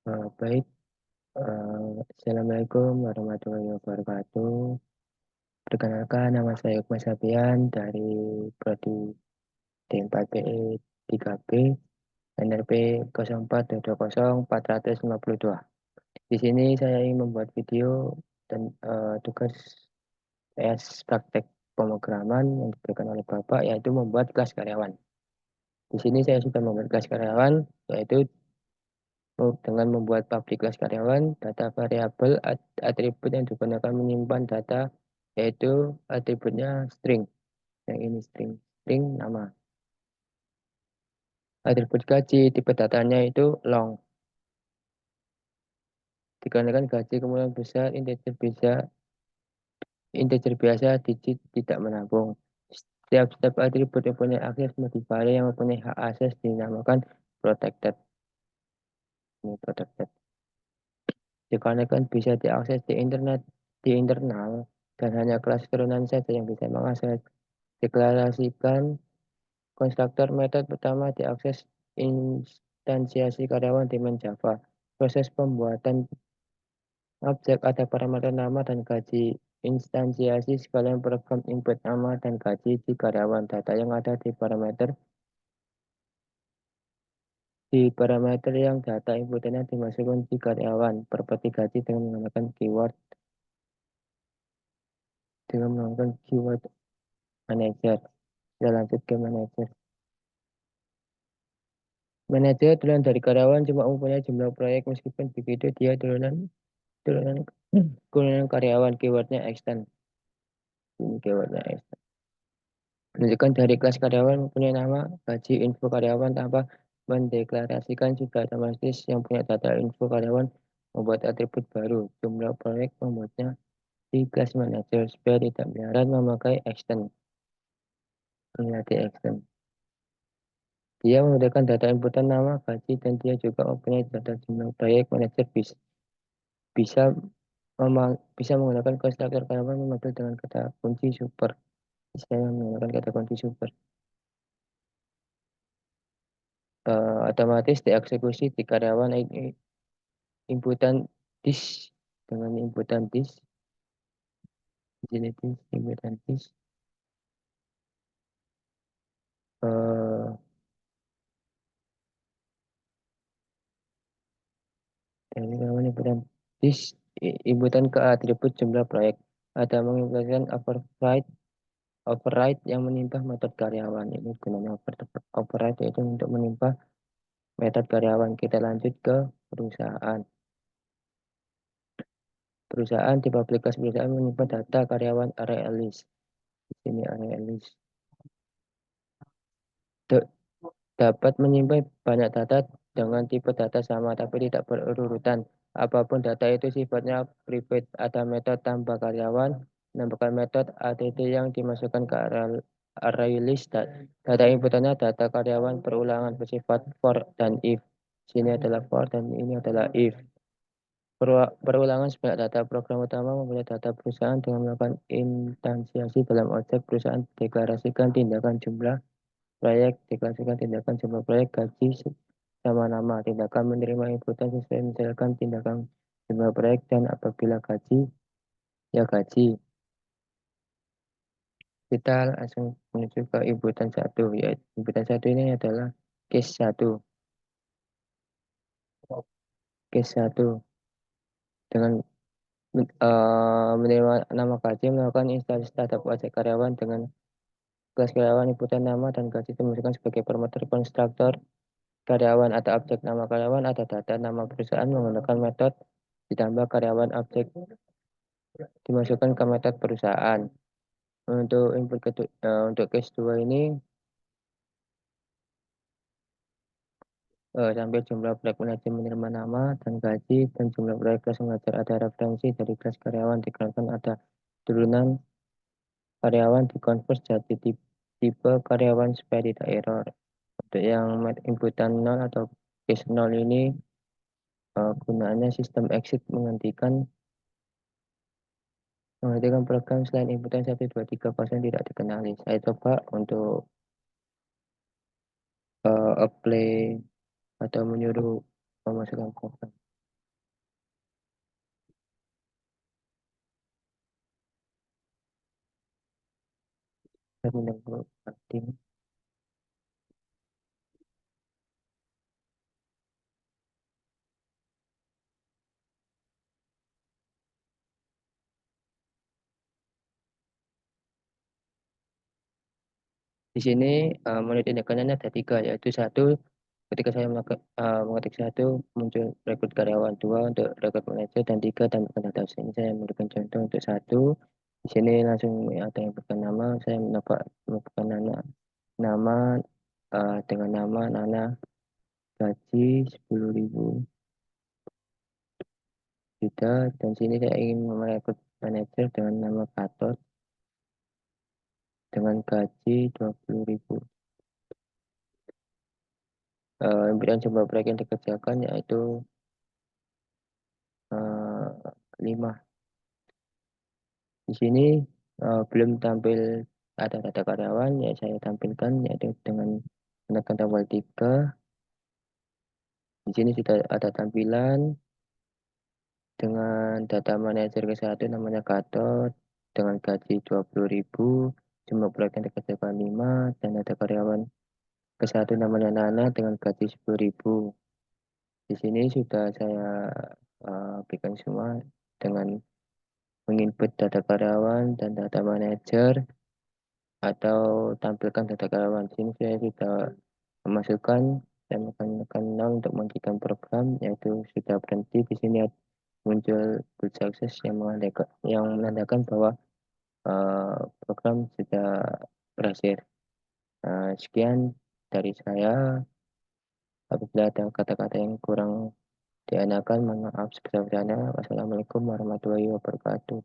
Baik, Assalamualaikum warahmatullahi wabarakatuh. Perkenalkan, nama saya Hikmah Sabian dari Prodi D4PE 3B, NRP 04220452. Di sini saya ingin membuat video dan tugas PS praktek pemrograman yang diberikan oleh Bapak, yaitu membuat kelas karyawan. Di sini saya sudah membuat kelas karyawan, yaitu dengan membuat public kelas karyawan, data variabel atribut yang digunakan menyimpan data yaitu atributnya string. Yang ini string nama. Atribut gaji, tipe datanya itu long. Dikarenakan gaji kemudian besar, integer biasa, digit tidak menabung. Setiap atribut yang punya akses modifier yang mempunyai hak akses dinamakan protected. Ini protected. Dikarenakan bisa diakses di internal dan hanya kelas turunan saja yang bisa mengakses. Deklarasikan konstruktor metode pertama diakses instansiasi karyawan di Java. Proses pembuatan objek ada parameter nama dan gaji. Instansiasi sekalian program input nama dan gaji di karyawan. Data yang ada di parameter yang data inputannya dimasukkan di karyawan. Properti gaji dengan menggunakan keyword manager. Kita lanjut ke manager. Manajer turunan dari karyawan cuma mempunyai jumlah proyek, meskipun begitu dia turunan turunan karyawan, keywordnya extend. Ini keywordnya extend. Menunjukkan dari kelas karyawan mempunyai nama, gaji, info karyawan tanpa mendeklarasikan. Juga otomatis yang punya data info karyawan membuat atribut baru, jumlah proyek, membuatnya di kelas manager supaya tidak melarat memakai extend. Ini extend. Dia menggunakan data inputan nama, gaji, dan dia juga mempunyai data jumlah proyek. Manager bisa bisa menggunakan konstruktor karyawan memanggil dengan kata kunci super. Saya menggunakan kata kunci super. Otomatis dieksekusi di karyawan inputan dis dengan inputan dis. Jadi inputan dis. Uh, dan karyawan inputan dis, inputan ke atribut jumlah proyek. Ada mengimplementasikan override yang menimpa metode karyawan. Ini gunanya override, yaitu untuk menimpa metode karyawan. Kita lanjut ke perusahaan. Perusahaan di publikasi perusahaan menyimpan data karyawan area list. Di sini area list. Dapat menyimpan banyak data dengan tipe data sama tapi tidak berurutan. Apapun data itu sifatnya private. Ada metode tambah karyawan, menambahkan metode add yang dimasukkan ke array list. Data inputannya data karyawan berulangan bersifat for dan if. Sini adalah for dan ini adalah if. Perulangan sebanyak data program utama mempunyai data perusahaan dengan melakukan instansiasi dalam objek perusahaan. Deklarasikan tindakan jumlah proyek, deklarasikan tindakan jumlah proyek, gaji sama nama. Tindakan menerima inputan sesuai misalkan tindakan jumlah proyek, dan apabila gaji, ya gaji. Kita langsung menuju ke inputan satu, ya inputan satu ini adalah case satu. Case satu dengan menerima nama gaji, melakukan instalasi terhadap wajah karyawan dengan kelas karyawan. Inputan nama dan gaji dimasukkan sebagai parameter konstruktor karyawan. Ada objek nama karyawan, ada data nama perusahaan menggunakan metode ditambah karyawan. Objek dimasukkan ke metode perusahaan. Untuk case 2 ini sampai jumlah proyek manajer menerima nama dan gaji, dan jumlah proyek kelas mengajar. Ada referensi dari kelas karyawan, dikarenakan ada turunan karyawan dikonvers jadi tipe karyawan supaya tidak error. Untuk yang inputan 0 atau case 0 ini gunaannya sistem exit menghentikan program selain inputan 1, 2, 3% tidak dikenali. Saya coba untuk apply atau menyuruh memasukkan program. menunggu penting. Di sini menurut tindakannya ada tiga, yaitu satu, ketika saya mengetik satu, muncul rekrut karyawan, dua untuk rekrut manajer, dan tiga tambahkan data. Ini saya memberikan contoh untuk satu. Di sini langsung ada yang bukan nama, saya menambahkan nama dengan nama Nana, gaji 10.000 juta, dan sini saya ingin merekrut manajer dengan nama Gatot dengan gaji 20.000. Kemudian jumlah proyek yang dikerjakan yaitu 5. Di sini belum tampil ada data karyawan, yang saya tampilkan yaitu dengan menekan tombol 3. Di sini sudah ada tampilan dengan data manajer ke satu namanya Gatot dengan gaji 20.000, jumlah proyek yang dikerjakan 5, dan ada karyawan ke satu namanya Nana dengan gaji 10.000. Di sini sudah saya berikan semua dengan menginput data karyawan dan data manajer atau tampilkan data karyawan. Di sini saya sudah memasukkan dan menekan 0 untuk menghentikan program, yaitu sudah berhenti. Di sini muncul good success yang menandakan bahwa program sudah berhasil. Sekian dari saya. Apabila ada kata-kata yang kurang dianakan, mohon maaf sebesar-besarnya. Wassalamualaikum warahmatullahi wabarakatuh.